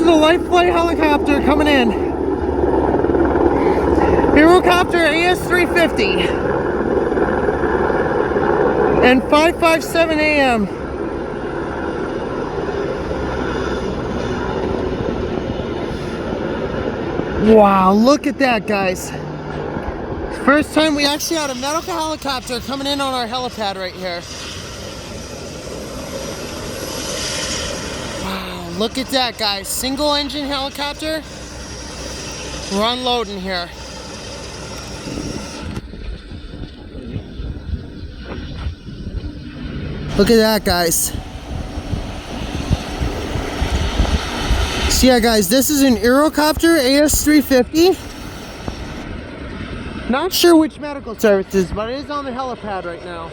is the light flight helicopter coming in. Aerocopter AS-350 and 5:57 a.m. Wow, look at that, guys. First time we actually had a medical helicopter coming in on our helipad right here. Wow, look at that, guys. Single engine helicopter. We're unloading here. Look at that, guys. So yeah, guys, this is an Aerocopter AS-350. Not sure which medical services, but it is on the helipad right now.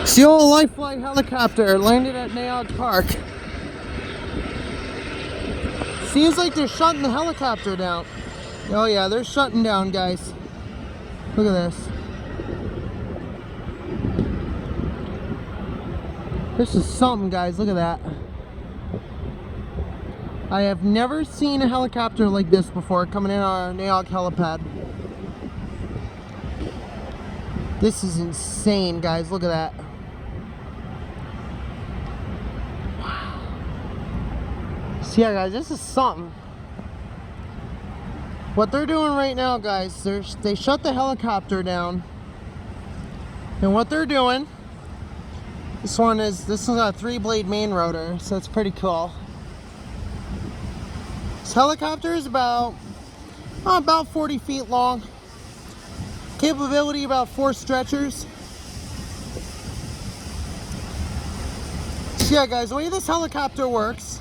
It's the old light flight helicopter landed at Nay Aug Park. Seems like they're shutting the helicopter down. Oh yeah, they're shutting down, guys. Look at this. This is something, guys. Look at that. I have never seen a helicopter like this before coming in on our Nay Aug helipad. This is insane, guys. Look at that. Wow. So yeah, guys, this is something. What they're doing right now, guys, they shut the helicopter down. And what they're doing, this is a 3-blade main rotor, so it's pretty cool. This helicopter is about 40 feet long. Capability about 4 stretchers. So yeah, guys, the way this helicopter works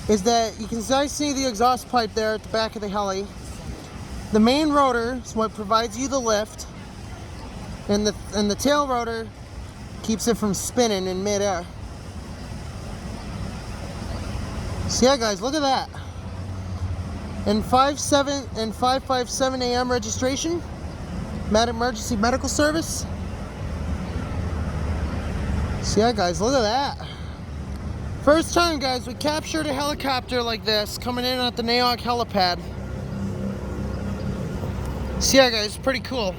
is that you can see the exhaust pipe there at the back of the heli. The main rotor is what provides you the lift, and the tail rotor keeps it from spinning in midair. So yeah, guys, look at that. And 5:57 a.m. registration, emergency medical service. So yeah, guys, look at that. First time, guys, we captured a helicopter like this coming in at the Nay Aug helipad. So yeah, guys, pretty cool.